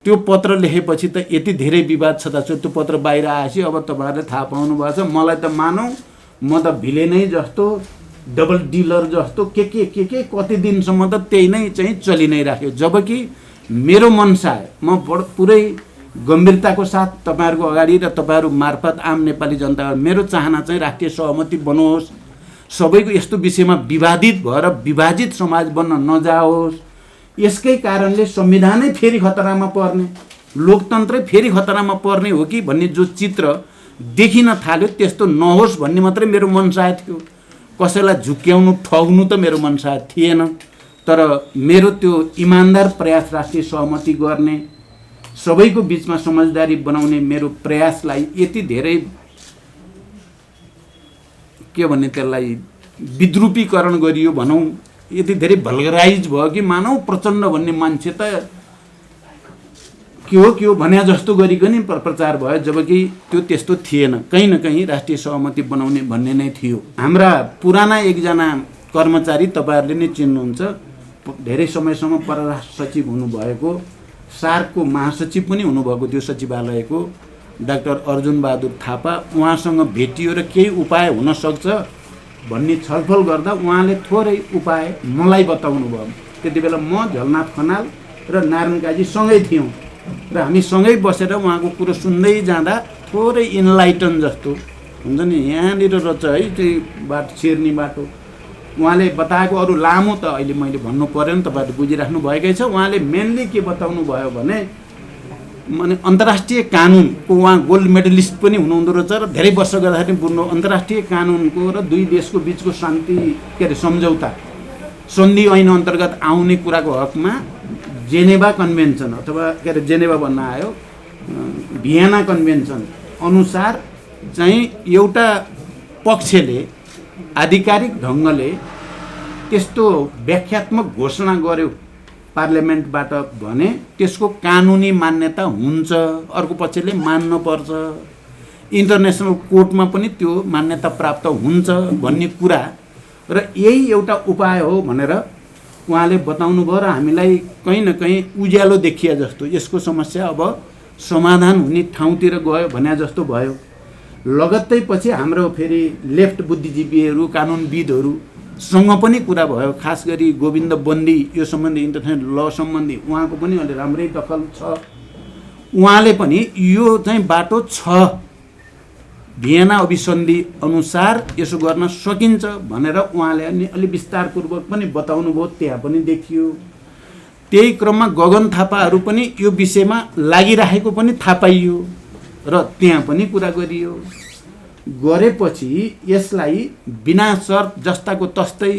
त्यो पत्र लेखेपछि त यति धेरै विवाद छताछ त्यो पत्र बाहिर आएपछि अब तपाईहरुले थाहा पाउनु भएको छ। मलाई त मानौ म त भिलेनै जस्तो डबल डिलर जस्तो के कति दिनसम्म त त्यही नै चाहिँ चलि नै राख्यो। जबकि मेरो मनसा म पुरै गम्भीरताको साथ तपाईहरुको अगाडि र तपाईहरु मार्फत आम नेपाली जनता मेरो चाहना चाहिँ राष्ट्रिय सहमति बनोस्, सबैको यस्तो विषयमा विवादित भएर विभाजित समाज बन्न नजाओस्। यसकै कारणले संविधानै फेरि खतरामा पर्ने, लोकतन्त्रै फेरि खतरामा पर्ने हो कि भन्ने जो चित्र देखिन थाल्यो त्यस्तो नहोस् भन्ने मात्रै मेरो मनसाय थियो। कसैलाई झुक्क्याउनु ठग्नु त मेरो मनसाय थिएन। तर मेरो त्यो इमानदार प्रयास राष्ट्रिय सहमति गर्ने, सबैको बीचमा समझदारी बनाउने मेरो प्रयासलाई यति धेरै के भन्ने त्यसलाई विद्रूपीकरण गरियो भनौं, यति धेरै भल्गराइज भयो कि मानव प्रचण्ड भन्ने मान्छे त के हो भन्या जस्तो गरिकन प्रचार भयो। जबकि त्यो त्यस्तो थिएन, कहीं न कहीं राष्ट्रिय सहमति बनाउने भन्ने नै थियो। हाम्रा पुराना एकजना कर्मचारी तपाईहरुले नै चिन्नुहुन्छ, धेरै समयसम्म परराष्ट्र सचिव हुनुभएको, सार्कको महासचिव पनि हुनुभएको थियो सचिवालयको, डाक्टर अर्जुन बहादुर थापा, उहाँसँग भेटियो र केही उपाय हुन सक्छ भन्ने छलफल गर्दा उहाँले थोरै उपाय मलाई बताउनु भयो। त्यतिबेला म झलनाथ खनाल र नारायण काजी सँगै थियौं र हामी सँगै बसेर उहाँको कुरो सुन्दै जाँदा थोरै इनलाइटन जस्तो हुन्छ नि, यहाँनिर रहेछ है चाहिँ बाटो छिर्ने बाटो, उहाँले बताएको अरु लामो त अहिले मैले भन्नु पर्यो नि, तपाईहरु बुझिराख्नु भएकै छ। उहाँले मेनली के बताउनु भयो भने माने अन्तर्राष्ट्रिय कानुनको, उहाँ गोल्ड मेडलिस्ट पनि हुनुहुँदो रहेछ र धेरै वर्ष गर्दाखेरि बुझ्नु, अन्तर्राष्ट्रिय कानुनको र दुई देशको बीचको शान्ति के अरे सम्झौता सन्धि ऐन अन्तर्गत आउने कुराको हकमा जेनेभा कन्भेन्सन अथवा के अरे जेनेभा भन्न आयो, भियना कन्भेन्सन अनुसार चाहिँ एउटा पक्षले आधिकारिक ढंगले त्यस्तो व्याख्यात्मक घोषणा गर्यो पार्लियामेन्टबाट भने त्यसको कानुनी मान्यता हुन्छ, अर्को पक्षले मान्न पर्छ, इन्टरनेसनल कोर्टमा पनि त्यो मान्यता प्राप्त हुन्छ भन्ने कुरा र यही एउटा उपाय हो भनेर उहाँले बताउनु भयो र हामीलाई कहीं न कहीं उज्यालो देखिया जस्तो, यसको समस्या अब समाधान हुने ठाउँतिर गयो भन्या जस्तो भयो। लगत्तै पछि हाम्रो फेरि लेफ्ट बुद्धिजीवीहरू, कानुनविदहरू सँग पनि कुरा भयो, खास गरी गोविन्द बन्दी यो सम्बन्धी इन्टरनेसनल ल सम्बन्धी उहाँको पनि अलि राम्रै दखल छ। उहाँले पनि यो चाहिँ बाटो छ, भियना अभिसन्धि अनुसार यसो गर्न सकिन्छ भनेर उहाँले अलि विस्तारपूर्वक पनि बताउनु भयो, त्यहाँ पनि देखियो। त्यही क्रममा गगन थापाहरू पनि यो विषयमा लागिरहेको पनि थाहा पाइयो र त्यहाँ पनि कुरा गरियो। गरेपछि यसलाई बिना शर्त जस्ताको तस्तै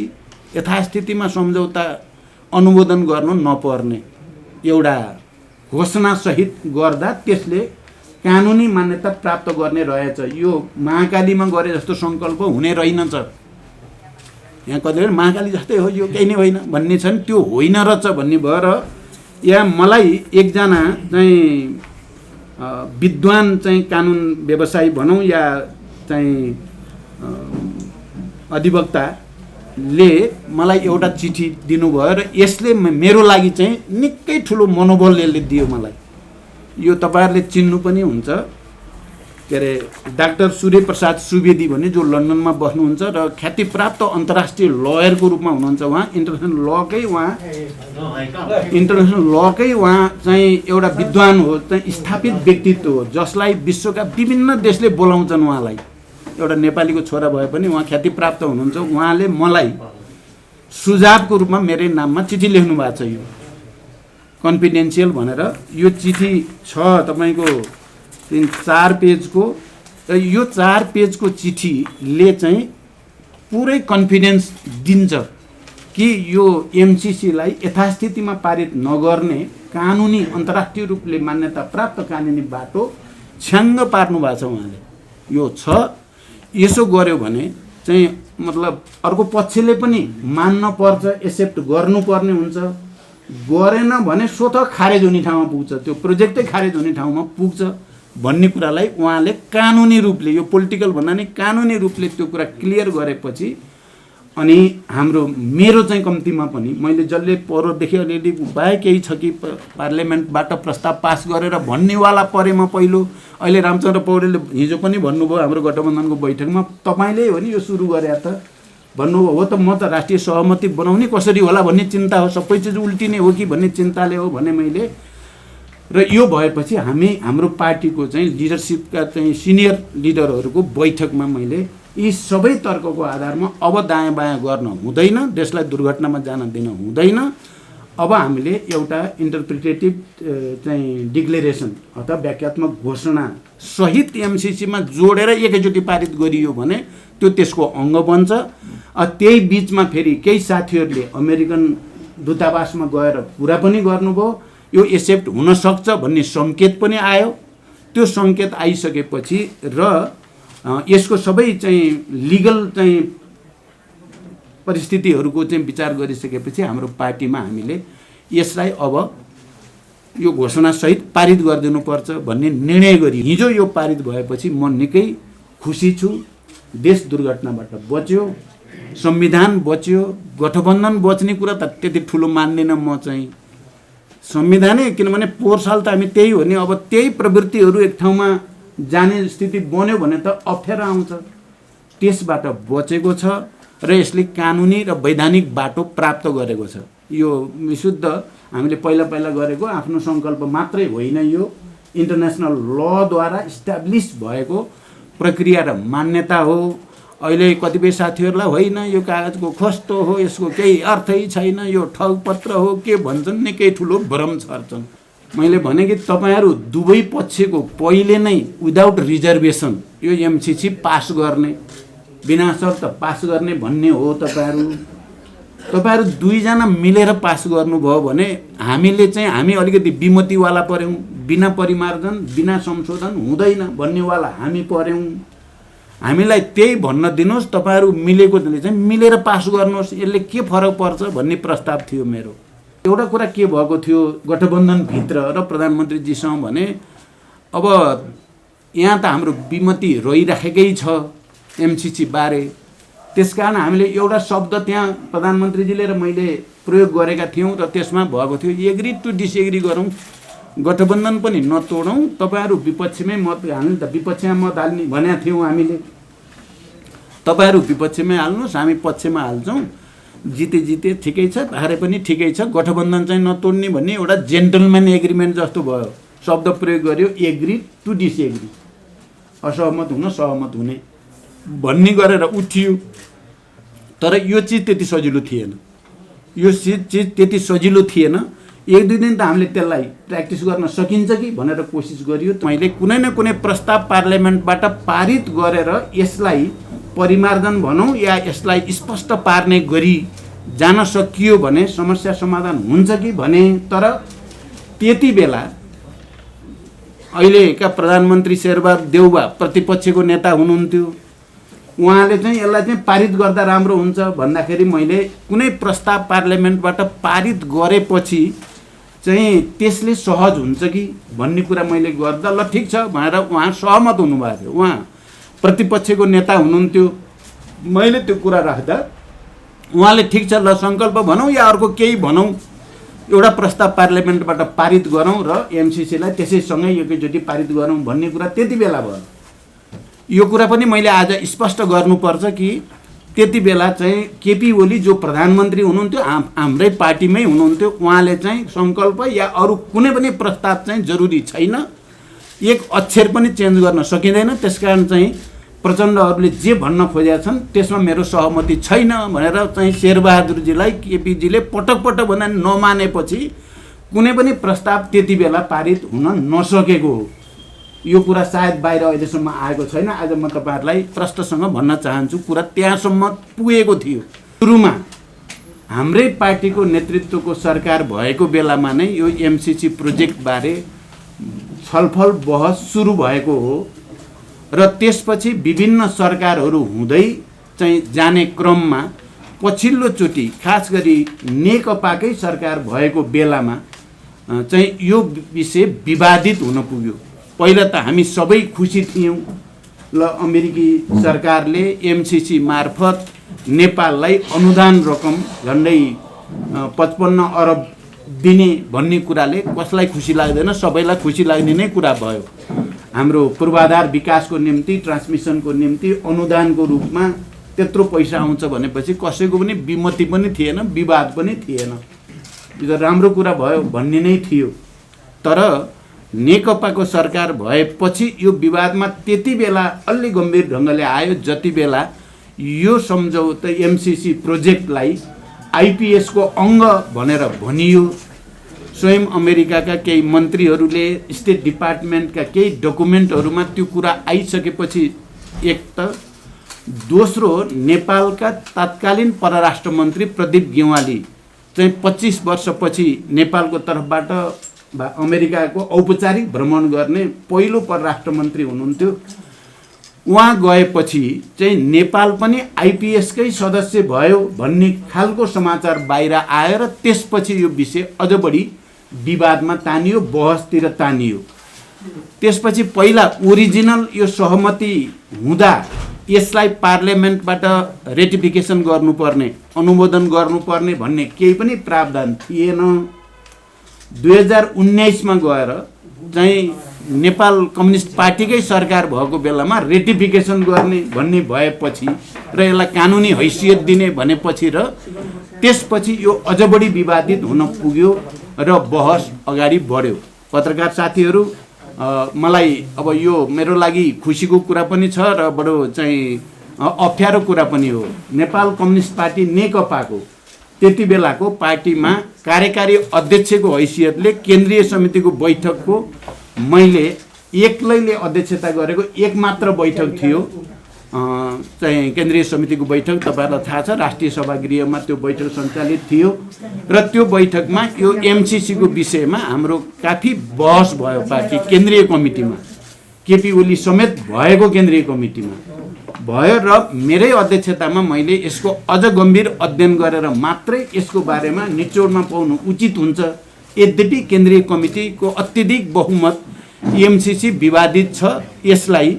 यथास्थितिमा सम्झौता अनुमोदन गर्नु नपर्ने एउटा घोषणा सहित गर्दा त्यसले कानुनी मान्यता प्राप्त गर्ने रहेछ। यो महाकालीमा गरे जस्तो संकल्प हुने रहेनछ। यहाँ कतिले महाकाली जस्तै हो यो, केही नै होइन भन्ने छन्, त्यो होइन रहेछ भन्ने भएर यहाँ मलाई एकजना चाहिँ विद्वान चाहिँ कानुन व्यवसायी भनौं या चाहिँ अधिवक्ताले मलाई एउटा चिठी दिनुभयो र यसले मेरो लागि चाहिँ निकै ठुलो मनोबल यसले दियो मलाई। यो तपाईहरुले चिन्नु पनि हुन्छ, के अरे डाक्टर सूर्य प्रसाद सुवेदी भन्ने जो लन्डनमा बस्नुहुन्छ र ख्यातिप्राप्त अन्तर्राष्ट्रिय लयरको रूपमा हुनुहुन्छ। उहाँ इन्टरनेसनल लकै उहाँ चाहिँ एउटा विद्वान हो, चाहिँ स्थापित व्यक्तित्व हो जसलाई विश्वका विभिन्न देशले बोलाउँछन्। उहाँलाई एउटा नेपालीको छोरा भए पनि उहाँ ख्यातिप्राप्त हुनुहुन्छ। उहाँले मलाई सुझावको रूपमा मेरै नाममा चिठी लेख्नु भएको छ, यो कन्फिडेन्शियल भनेर। यो चिठी छ तपाईको 4 पेजको र यो 4 पेजको चिठीले चाहिँ पुरै कन्फिडेन्स दिन्छ कि यो एमसीसीलाई यथास्थितिमा पारित नगर्ने कानुनी अन्तर्राष्ट्रिय रूपले मान्यता प्राप्त कानुनी बाटो छ्याङ्ग पार्नु भएको छ उहाँले। यो छ, यसो गर्यो भने चाहिँ मतलब अर्को पक्षले पनि मान्न पर्छ, एक्सेप्ट गर्नुपर्ने हुन्छ। गरेन भने स्वतः खारेज हुने ठाउँमा पुग्छ, त्यो प्रोजेक्टै खारेज हुने ठाउँमा पुग्छ भन्ने कुरालाई उहाँले कानुनी रूपले, यो पोलिटिकल भन्दा नि कानुनी रूपले त्यो कुरा क्लियर गरेपछि अनि हाम्रो मेरो चाहिँ कम्तीमा पनि मैले जसले परोदेखि अलिअलि बाहेक केही छ कि पार्लियामेन्टबाट प्रस्ताव पास गरेर भन्नेवाला परेमा पहिलो अहिले रामचन्द्र पौडेलले हिजो पनि भन्नुभयो हाम्रो गठबन्धनको बैठकमा तपाईँले हो नि यो सुरु गरे त भन्नुभयो हो त म त राष्ट्रिय सहमति बनाउने कसरी होला भन्ने चिन्ता हो सबै चिज उल्टिने हो कि भन्ने चिन्ताले हो भने मैले र यो भएपछि हाम्रो पार्टीको चाहिँ लिडरसिपका चाहिँ सिनियर लिडरहरूको बैठकमा मैले यी सबै तर्कको आधारमा अब दायाँ बायाँ गर्न हुँदैन, देशलाई दुर्घटनामा जान दिन हुँदैन। अब हामीले एउटा इन्टरप्रिटेटिभ चाहिँ डिक्लेरेसन अथवा व्याख्यात्मक घोषणा सहित एमसिसीमा जोडेर एकैचोटि पारित गरियो भने त्यो त्यसको अङ्ग बन्छ। त्यही बिचमा फेरि केही साथीहरूले अमेरिकन दूतावासमा गएर कुरा पनि गर्नुभयो, यो एक्सेप्ट हुनसक्छ भन्ने सङ्केत पनि आयो। त्यो सङ्केत आइसकेपछि र यसको सबै चाहिँ लिगल चाहिँ परिस्थितिहरूको चाहिँ विचार गरिसकेपछि हाम्रो पार्टीमा हामीले यसलाई अब यो घोषणासहित पारित गरिदिनुपर्छ भन्ने निर्णय गरी हिजो यो पारित भएपछि म निकै खुसी छु। देश दुर्घटनाबाट बच्यो, संविधान बच्यो, गठबन्धन बच्ने कुरा त त्यति ठुलो मान्दिनँ म चाहिँ। संविधानै किनभने पोहोर साल त हामी त्यही हो नि, अब त्यही प्रवृत्तिहरू एक ठाउँमा जाने स्थिति बन्यो भने त अप्ठ्यारो आउँछ। त्यसबाट बचेको छ र यसले कानुनी र वैधानिक बाटो प्राप्त गरेको छ। यो विशुद्ध हामीले पहिला गरेको आफ्नो सङ्कल्प मात्रै होइन, यो इन्टरनेसनल लद्वारा इस्टाब्लिस भएको प्रक्रिया र मान्यता हो। अहिले कतिपय साथीहरूलाई होइन यो कागजको खस्तो हो, यसको केही अर्थै छैन, यो ठगपत्र हो के भन्छन्, निकै ठुलो भ्रम छर्छन्। मैले भने कि तपाईँहरू दुवै पक्षको पहिले नै विदाउट रिजर्भेसन यो एमसिसी पास गर्ने, बिना शर्त पास गर्ने भन्ने हो। तपाईँहरू दुईजना मिलेर पास गर्नुभयो भने हामी अलिकति विमतिवाला पऱ्यौँ, बिना परिमार्जन बिना संशोधन हुँदैन भन्नेवाला हामी पऱ्यौँ। हामीलाई त्यही भन्न दिनुहोस्, तपाईँहरू मिलेको चाहिँ मिलेर पास गर्नुहोस्, यसले के फरक पर्छ भन्ने प्रस्ताव थियो मेरो। एउटा कुरा के भएको थियो गठबन्धनभित्र र प्रधानमन्त्रीजीसँग भने अब यहाँ त हाम्रो विमति रहिराखेकै छ एमसिसी बारे, त्यसकारण हामीले एउटा शब्द त्यहाँ प्रधानमन्त्रीजीले र मैले प्रयोग गरेका थियौँ र त्यसमा भएको थियो एग्री टु डिसएग्री गरौँ, गठबन्धन पनि नतोडौँ, तपाईँहरू विपक्षमै मत हाल्नु त विपक्षमा मत हाल्ने भनेका थियौँ हामीले। तपाईँहरू विपक्षमै हाल्नुहोस्, हामी पक्षमा हाल्छौँ, जिते ठिकै छ, हारे पनि ठिकै छ, गठबन्धन चाहिँ नतोड्ने भन्ने एउटा जेन्टलम्यान एग्रिमेन्ट जस्तो भयो। शब्द प्रयोग गर्यो एग्री टु डिसएग्री, असहमत हुन सहमत हुने भन्ने गरेर उठियो। तर यो चिज त्यति सजिलो थिएन, त्यति सजिलो थिएन। एक दुई दिन त हामीले त्यसलाई प्र्याक्टिस गर्न सकिन्छ कि भनेर कोसिस गरियो। मैले कुनै न कुनै प्रस्ताव पार्लियामेन्टबाट पारित गरेर यसलाई परिमार्जन भनौँ या यसलाई स्पष्ट पार्ने गरी जान सकियो भने समस्या समाधान हुन्छ कि भने। तर त्यति बेला अहिलेका प्रधानमन्त्री शेरबहादुर देउबा प्रतिपक्षको नेता हुनुहुन्थ्यो, उहाँले चाहिँ यसलाई चाहिँ पारित गर्दा राम्रो हुन्छ भन्दाखेरि मैले कुनै प्रस्ताव पार्लियामेन्टबाट पारित गरेपछि चाहिँ त्यसले सहज हुन्छ कि भन्ने कुरा मैले गर्दा ल ठिक छ भनेर उहाँ सहमत हुनुभएको थियो। उहाँ प्रतिपक्षको नेता हुनुहुन्थ्यो। मैले त्यो कुरा राख्दा उहाँले ठिक छ ल सङ्कल्प भनौँ या अर्को केही भनौँ, एउटा प्रस्ताव पार्लियामेन्टबाट पारित गरौँ र एमसिसीलाई त्यसैसँगै एकैचोटि पारित गरौँ भन्ने कुरा त्यति बेला भयो। यो कुरा पनि मैले आज स्पष्ट गर्नुपर्छ कि त्यति बेला चाहिँ केपी ओली जो प्रधानमन्त्री हुनुहुन्थ्यो, हाम्रै पार्टीमै हुनुहुन्थ्यो, उहाँले चाहिँ सङ्कल्प या अरू कुनै पनि प्रस्ताव चाहिँ जरुरी छैन, एक अक्षर पनि चेन्ज गर्न सकिँदैन, त्यसकारण चाहिँ प्रचण्डहरूले जे भन्न खोजेका छन् त्यसमा मेरो सहमति छैन भनेर चाहिँ शेरबहादुरजीलाई केपीजीले पटक भन्दा नमानेपछि कुनै पनि प्रस्ताव त्यति बेला पारित हुन नसकेको हो। यो कुरा सायद बाहिर अहिलेसम्म आएको छैन। आज म तपाईँहरूलाई प्रश्नसँग भन्न चाहन्छु, कुरा त्यहाँसम्म पुगेको थियो। सुरुमा हाम्रै पार्टीको नेतृत्वको सरकार भएको बेलामा नै यो एमसिसी प्रोजेक्टबारे छलफल बहस सुरु भएको हो र त्यसपछि विभिन्न सरकारहरू हुँदै चाहिँ जाने क्रममा पछिल्लोचोटि खास गरी नेकपाकै सरकार भएको बेलामा चाहिँ यो विषय विवादित हुन पुग्यो। पहिला त हामी सबै खुसी थियौँ, ल अमेरिकी सरकारले एमसिसी मार्फत नेपाललाई अनुदान रकम झन्डै 55 अरब दिने भन्ने कुराले कसलाई खुसी लाग्दैन, सबैलाई खुसी लाग्ने नै कुरा भयो। हाम्रो पूर्वाधार विकासको निम्ति, ट्रान्समिसनको निम्ति अनुदानको रूपमा त्यत्रो पैसा आउँछ भनेपछि कसैको पनि विमति पनि थिएन, विवाद पनि थिएन। यो राम्रो कुरा भयो भन्ने नै थियो। तर नेकपाको सरकार भएपछि यो विवादमा त्यति बेला अलि गम्भीर ढङ्गले आयो जति बेला यो सम्झौता एमसिसी प्रोजेक्टलाई आइपिएसको अङ्ग भनेर भनियो। स्वयं अमेरिकाका केही मन्त्रीहरूले स्टेट डिपार्टमेन्टका केही डकुमेन्टहरूमा त्यो कुरा आइसकेपछि एक त, दोस्रो नेपालका तत्कालीन परराष्ट्र मन्त्री प्रदीप गेवाली चाहिँ 25 वर्षपछि नेपालको तर्फबाट अमेरिकाको औपचारिक भ्रमण गर्ने पहिलो परराष्ट्र मन्त्री हुनुहुन्थ्यो। उहाँ गएपछि चाहिँ नेपाल पनि आइपिएसकै सदस्य भयो भन्ने खालको समाचार बाहिर आयो र त्यसपछि यो विषय अझ बढी विवादमा तानियो, बहसतिर तानियो। त्यसपछि पहिला ओरिजिनल यो सहमति हुँदा यसलाई पार्लियामेन्टबाट रेटिफिकेसन गर्नुपर्ने, अनुमोदन गर्नुपर्ने भन्ने केही पनि प्रावधान थिएन। 2019 मा गएर चाहिँ नेपाल कम्युनिस्ट पार्टीकै सरकार भएको बेलामा रेटिफिकेसन गर्ने भन्ने भएपछि र यसलाई कानुनी हैसियत दिने भनेपछि र त्यसपछि यो अझ बढी विवादित हुन पुग्यो र बहस अगाडि बढ्यो। पत्रकार साथीहरू, मलाई अब यो मेरो लागि खुसीको कुरा पनि छ र बडो चाहिँ अप्ठ्यारो कुरा पनि हो। नेपाल कम्युनिस्ट पार्टी नेकपाको त्यति बेलाको पार्टीमा कार्यकारी अध्यक्षको हैसियतले केन्द्रीय समितिको बैठकको मैले एक्लैले अध्यक्षता गरेको एक मात्र बैठक थियो, चाहिँ केन्द्रीय समितिको बैठक। तपाईँहरूलाई थाहा छ, राष्ट्रिय सभागृहमा त्यो बैठक सञ्चालित थियो र त्यो बैठकमा यो एमसिसीको विषयमा हाम्रो काफी बहस भयो। पार्टी केन्द्रीय कमिटीमा केपी ओली समेत भएको केन्द्रीय कमिटीमा भयो र मेरै अध्यक्षतामा मैले यसको अझ गम्भीर अध्ययन गरेर मात्रै यसको बारेमा निचोडमा पाउनु उचित हुन्छ। यद्यपि केन्द्रीय कमिटीको अत्यधिक बहुमत एमसिसी विवादित छ, यसलाई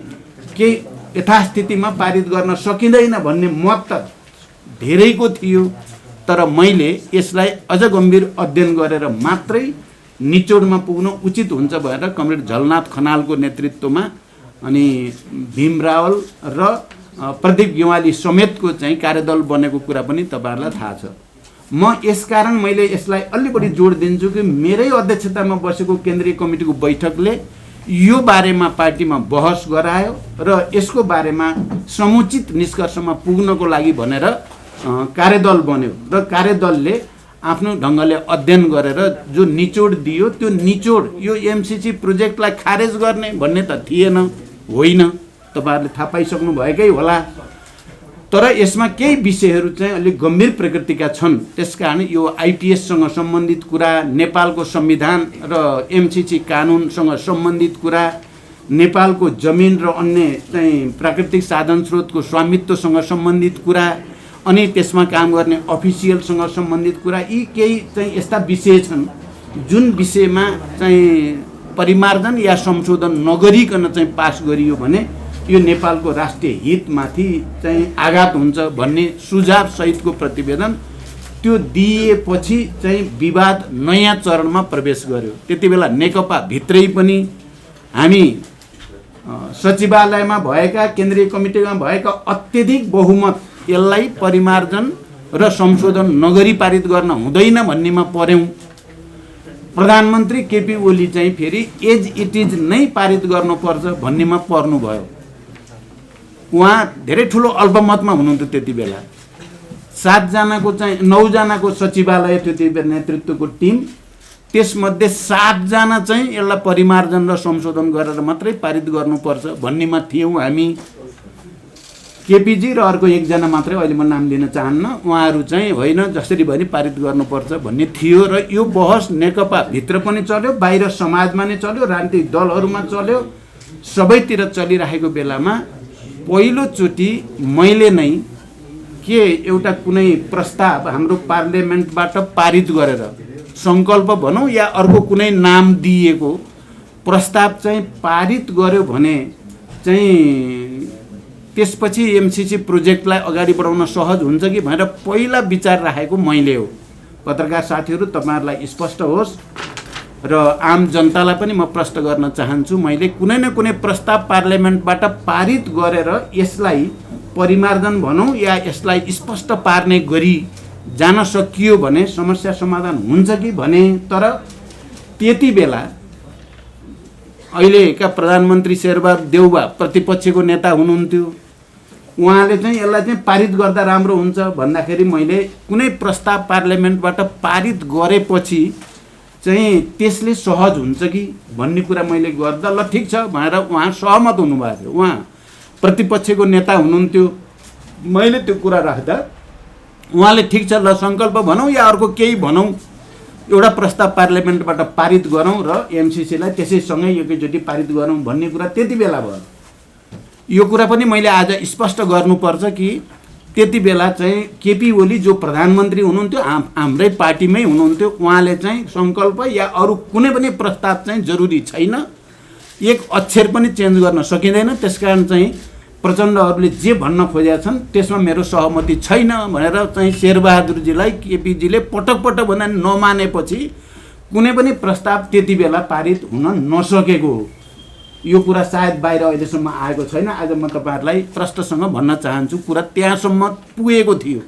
केही यथास्थितिमा पारित गर्न सकिँदैन भन्ने मत त धेरैको थियो। तर मैले यसलाई अझ गम्भीर अध्ययन गरेर मात्रै निचोडमा पुग्नु उचित हुन्छ भनेर कमरेड झलनाथ खनालको नेतृत्वमा अनि भीम रावल र प्रदीप गेवाली समेतको चाहिँ कार्यदल बनेको कुरा पनि तपाईँहरूलाई थाहा छ। म यसकारण मैले यसलाई अलि बढी जोड दिन्छु कि मेरै अध्यक्षतामा बसेको केन्द्रीय कमिटीको बैठकले यो बारेमा पार्टीमा बहस गरायो र यसको बारेमा समुचित निष्कर्षमा पुग्नको लागि भनेर कार्यदल बन्यो र कार्यदलले आफ्नो ढङ्गले अध्ययन गरेर जो निचोड दियो त्यो निचोड यो एमसिसी प्रोजेक्टलाई खारेज गर्ने भन्ने त थिएन, होइन, तपाईँहरूले थाहा पाइसक्नु भएकै होला। तर यसमा केही विषयहरू चाहिँ अलिक गम्भीर प्रकृतिका छन्। त्यसकारण यो आइपिएससँग सम्बन्धित कुरा, नेपालको संविधान र एमसिसी कानुनसँग सम्बन्धित कुरा, नेपालको जमिन र अन्य चाहिँ प्राकृतिक साधन स्रोतको स्वामित्वसँग सम्बन्धित कुरा, अनि त्यसमा काम गर्ने अफिसियलसँग सम्बन्धित कुरा, यी केही चाहिँ यस्ता विषय छन् जुन विषयमा चाहिँ परिमार्जन या संशोधन नगरिकन चाहिँ पास गरियो भने यो नेपालको राष्ट्रिय हितमाथि चाहिँ आघात हुन्छ भन्ने सुझाव सहितको प्रतिवेदन त्यो दिएपछि चाहिँ विवाद नयाँ चरणमा प्रवेश गर्यो। त्यति बेला नेकपा भित्रै पनि हामी सचिवालयमा भएका, केन्द्रीय कमिटीमा भएका अत्यधिक बहुमत यसलाई परिमार्जन र संशोधन नगरी पारित गर्न हुँदैन भन्नेमा पर्यौँ। प्रधानमन्त्री केपी ओली चाहिँ फेरि एज इट इज नै पारित गर्नुपर्छ भन्नेमा पर्नुभयो। उहाँ धेरै ठुलो अल्पमतमा हुनुहुन्थ्यो त्यति बेला। 7 जनाको चाहिँ 9 जनाको सचिवालय थियो त्यति बेला नेतृत्वको टिम, त्यसमध्ये 7 जना चाहिँ यसलाई परिमार्जन र संशोधन गरेर मात्रै पारित गर्नुपर्छ भन्नेमा थियौँ हामी। केपीजी र अर्को एकजना मात्रै, अहिले म नाम लिन चाहन्न, उहाँहरू चाहिँ होइन जसरी पनि पारित गर्नुपर्छ भन्ने थियो। र यो बहस नेकपा भित्र पनि चल्यो, बाहिर समाजमा नै चल्यो, राजनीतिक दलहरूमा चल्यो, सबैतिर चलिरहेको बेलामा पहिलोचोटि मैले नै के एउटा कुनै प्रस्ताव हाम्रो पार्लियामेन्टबाट पारित गरेर सङ्कल्प भनौँ या अर्को कुनै नाम दिएको प्रस्ताव चाहिँ पारित गर्यो भने चाहिँ त्यसपछि एमसिसी प्रोजेक्टलाई अगाडि बढाउन सहज हुन्छ कि भनेर पहिला विचार राखेको मैले हो। पत्रकार साथीहरू, तपाईँहरूलाई स्पष्ट होस् र आम जनतालाई पनि म प्रश्न गर्न चाहन्छु, मैले कुनै न कुनै प्रस्ताव पार्लियामेन्टबाट पारित गरेर यसलाई परिमार्जन भनौँ या यसलाई स्पष्ट पार्ने गरी जान सकियो भने समस्या समाधान हुन्छ कि भने, तर त्यति बेला अहिलेका प्रधानमन्त्री शेरबहादुर देउबा प्रतिपक्षको नेता हुनुहुन्थ्यो, उहाँले चाहिँ यसलाई चाहिँ पारित गर्दा राम्रो हुन्छ भन्दाखेरि मैले कुनै प्रस्ताव पार्लियामेन्टबाट पारित गरेपछि चाहिँ त्यसले सहज हुन्छ कि भन्ने कुरा मैले गर्दा ल ठिक छ भनेर उहाँ सहमत हुनुभएको थियो। उहाँ प्रतिपक्षको नेता हुनुहुन्थ्यो। मैले त्यो कुरा राख्दा उहाँले ठिक छ ल सङ्कल्प भनौँ या अर्को केही भनौँ, एउटा प्रस्ताव पार्लियामेन्टबाट पारित गरौँ र एमसिसीलाई त्यसैसँगै एकैचोटि पारित गरौँ भन्ने कुरा त्यति बेला भयो। यो कुरा पनि मैले आज स्पष्ट गर्नुपर्छ कि त्यति बेला चाहिँ केपी ओली जो प्रधानमन्त्री हुनुहुन्थ्यो, हाम्रै पार्टीमै हुनुहुन्थ्यो, उहाँले चाहिँ सङ्कल्प या अरू कुनै पनि प्रस्ताव चाहिँ जरुरी छैन, एक अक्षर पनि चेन्ज गर्न सकिँदैन, त्यसकारण चाहिँ प्रचण्डहरूले जे भन्न खोजेका छन् त्यसमा मेरो सहमति छैन भनेर चाहिँ शेरबहादुरजीलाई केपीजीले पटक पटक भन्दा नमानेपछि कुनै पनि प्रस्ताव त्यति बेला पारित हुन नसकेको हो। यो कुरा सायद बाहिर अहिलेसम्म आएको छैन। आज म तपाईँहरूलाई प्रश्नसँग भन्न चाहन्छु, कुरा त्यहाँसम्म पुगेको थियो,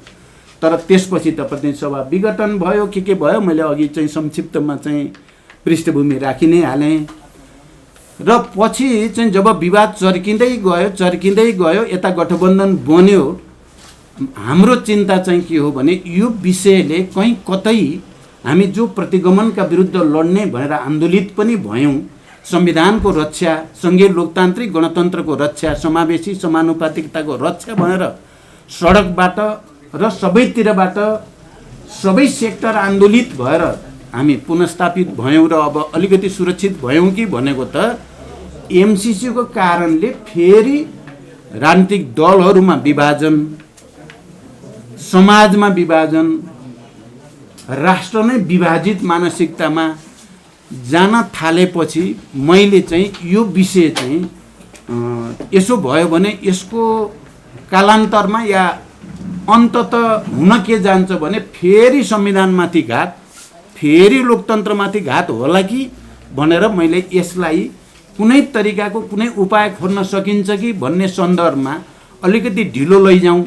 तर त्यसपछि त प्रतिनिधि सभा विघटन भयो, के भयो, मैले अघि चाहिँ संक्षिप्तमा चाहिँ पृष्ठभूमि राखि नै हालेँ। र पछि चाहिँ जब विवाद चर्किँदै गयो यता गठबन्धन बन्यो, हाम्रो चिन्ता चाहिँ के हो भने यो विषयले कहीँ कतै हामी जो प्रतिगमनका विरुद्ध लड्ने भनेर आन्दोलित पनि भयौँ, संविधानको रक्षा, सङ्घीय लोकतान्त्रिक गणतन्त्रको रक्षा, समावेशी समानुपातिकताको रक्षा भनेर सडकबाट र सबैतिरबाट सबै सेक्टर आन्दोलित भएर हामी पुनर्स्थापित भयौँ र अब अलिकति सुरक्षित भयौँ कि भनेको त एमसिसीको कारणले फेरि राजनीतिक दलहरूमा विभाजन, समाजमा विभाजन, राष्ट्र नै विभाजित मानसिकतामा जान थालेपछि मैले चाहिँ यो विषय चाहिँ यसो भयो भने यसको कालान्तरमा या अन्तत हुन के जान्छ भने फेरि संविधानमाथि घात, फेरि लोकतन्त्रमाथि घात होला कि भनेर मैले यसलाई कुनै तरिकाको कुनै उपाय खोज्न सकिन्छ कि भन्ने सन्दर्भमा अलिकति ढिलो लैजाउँ,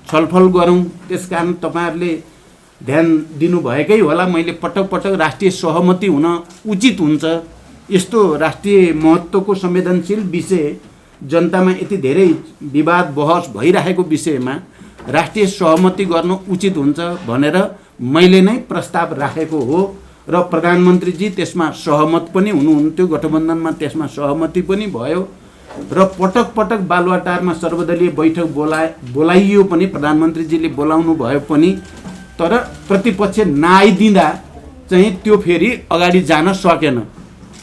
छलफल गरौँ। त्यसकारण तपाईँहरूले ध्यान दिनुभएकै होला, मैले पटक पटक राष्ट्रिय सहमति हुन उचित हुन्छ, यस्तो राष्ट्रिय महत्त्वको संवेदनशील विषय, जनतामा यति धेरै विवाद बहस भइरहेको विषयमा राष्ट्रिय सहमति गर्नु उचित हुन्छ भनेर मैले नै प्रस्ताव राखेको हो र प्रधानमन्त्रीजी त्यसमा सहमत पनि हुनुहुन्थ्यो, गठबन्धनमा त्यसमा सहमति पनि भयो र पटक पटक बालुवाटारमा सर्वदलीय बैठक बोलाइयो पनि, प्रधानमन्त्रीजीले बोलाउनु भयो पनि, तर प्रतिपक्ष नआइदिँदा चाहिँ त्यो फेरि अगाडि जान सकेन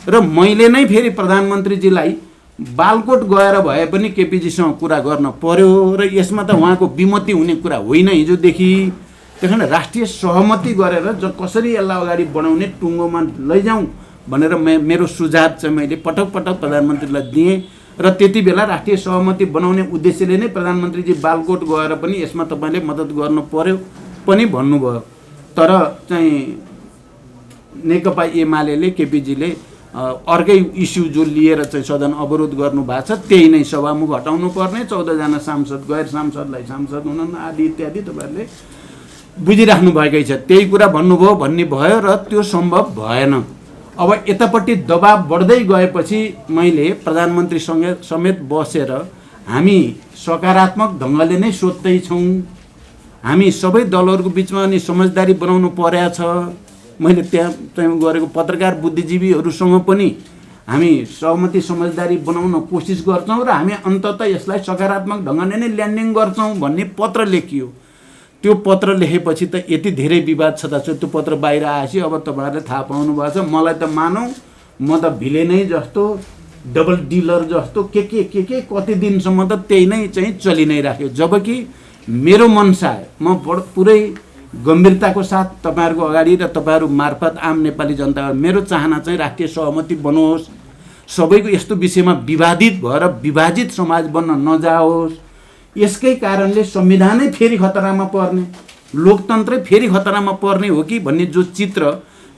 र मैले नै फेरि प्रधानमन्त्रीजीलाई बालकोट गएर भए पनि केपीजीसँग कुरा गर्न पर्यो र यसमा त उहाँको विमति हुने कुरा होइन हिजोदेखि। त्यस कारण राष्ट्रिय सहमति गरेर कसरी यसलाई अगाडि बढाउने टुङ्गोमा लैजाउँ भनेर मेरो सुझाव चाहिँ मैले पटक पटक प्रधानमन्त्रीलाई दिएँ र त्यति बेला राष्ट्रिय सहमति बनाउने उद्देश्यले नै प्रधानमन्त्रीजी बालकोट गएर पनि यसमा तपाईँले मद्दत गर्नु पर्यो पनि भन्नुभयो। तर चाहिँ नेकपा एमाले केपीजीले अर्कै इस्यु जो लिएर चाहिँ सदन अवरोध गर्नु भएको छ, त्यही नै सभामुख हटाउनु पर्ने, 14 जना सांसद गैर सांसदलाई सांसद हुन आदि इत्यादि तपाईँहरूले बुझिराख्नु भएकै छ। त्यही कुरा भन्नुभयो भन्ने भयो र त्यो सम्भव भएन। अब यतापट्टि दबाब बढ्दै गएपछि मैले प्रधानमन्त्रीसँग समेत बसेर हामी सकारात्मक ढङ्गले नै सोध्दैछौँ, हामी सबै दलहरूको बिचमा नि समझदारी बनाउनु परेको छ। मैले त्यहाँ चाहिँ गरेको पत्रकार बुद्धिजीवीहरूसँग पनि हामी सहमति समझदारी बनाउन कोसिस गर्छौँ र हामी अन्ततः यसलाई सकारात्मक ढङ्गले नै ल्यान्डिङ गर्छौँ भन्ने पत्र लेखियो। त्यो पत्र लेखेपछि त यति धेरै विवाद छ त त्यो पत्र बाहिर आएपछि अब तपाईँहरूले थाहा पाउनु भएको छ। मलाई त मानौँ म त भिलेनै जस्तो, डबल डिलर जस्तो के कति दिनसम्म त त्यही नै चाहिँ चलि नै राख्यो। जबकि मेरो मनसा म पुरै गम्भीरताको साथ तपाईँहरूको अगाडि र तपाईँहरू मार्फत आम नेपाली जनता मेरो चाहना चाहिँ राष्ट्रिय सहमति बनोस्, सबैको यस्तो विषयमा विवादित भएर विभाजित समाज बन्न नजाओस्। यसकै कारणले संविधानै फेरि खतरामा पर्ने, लोकतन्त्रै फेरि खतरामा पर्ने हो कि भन्ने जो चित्र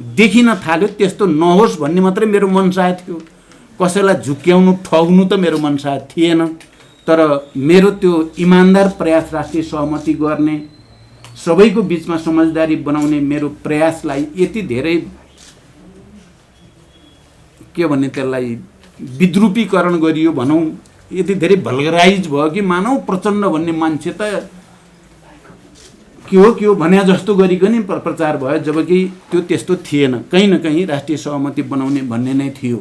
देखिन थाल्यो त्यस्तो नहोस् भन्ने मात्रै मेरो मनसाय थियो। कसैलाई झुक्क्याउनु ठग्नु त मेरो मनसाय थिएन, तर मेरो त्यो इमान्दार प्रयास राष्ट्रिय सहमति गर्ने, सबैको बिचमा समझदारी बनाउने मेरो प्रयासलाई यति धेरै के भन्ने त्यसलाई विद्रूपीकरण गरियो भनौँ, यति धेरै भल्गराइज भयो कि मानव प्रचण्ड भन्ने मान्छे त के हो भने जस्तो गरिकन प्रचार भयो, जबकि त्यो त्यस्तो थिएन। कहीँ न कहीँ राष्ट्रिय सहमति बनाउने भन्ने नै थियो।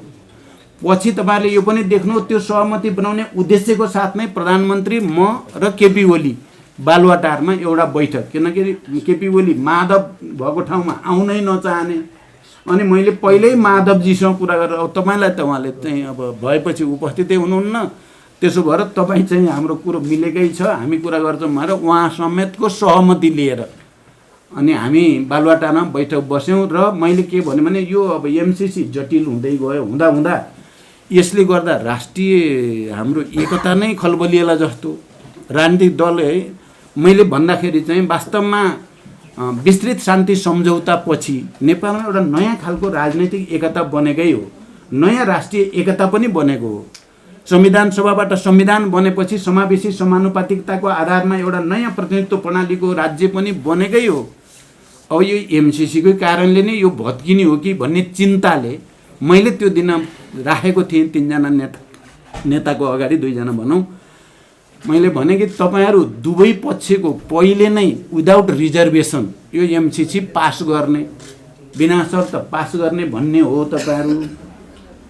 पछि तपाईँले यो पनि देख्नु, त्यो सहमति बनाउने उद्देश्यको साथमै प्रधानमन्त्री म र केपी ओली बालुवाटारमा एउटा बैठक, किनकि केपी ओली माधव भएको ठाउँमा आउनै नचाहने, अनि मैले पहिल्यै माधवजीसँग कुरा गरेर अब तपाईँलाई त उहाँले चाहिँ अब भएपछि उपस्थितै हुनुहुन्न, त्यसो भएर तपाईँ चाहिँ हाम्रो कुरो मिलेकै छ, हामी कुरा गर्छौँ भनेर उहाँ समेतको सहमति लिएर अनि हामी बालुवाटारमा बैठक बस्यौँ। र मैले के भने यो अब एमसिसी जटिल हुँदै गयो, हुँदा यसले गर्दा राष्ट्रिय हाम्रो एकता नै खलबलिएला जस्तो राजनीतिक दल है। मैले भन्दाखेरि चाहिँ वास्तवमा विस्तृत शान्ति सम्झौता पछि नेपालमा एउटा नयाँ खालको राजनैतिक एकता बनेकै हो, नयाँ राष्ट्रिय एकता पनि बनेको हो। संविधान सभाबाट संविधान बनेपछि समावेशी समानुपातिकताको आधारमा एउटा नयाँ प्रतिनिधित्व प्रणालीको राज्य पनि बनेकै हो। अब यो एमसिसीकै कारणले नै यो भत्किने हो कि भन्ने चिन्ताले मैले त्यो दिन राखेको थिएँ तीनजना नेताको अगाडि, दुईजना भनौँ। मैले भने कि तपाईँहरू दुवै पक्षको पहिले नै विदाउट रिजर्भेसन यो एमसिसी पास गर्ने, बिना शर्त पास गर्ने भन्ने हो।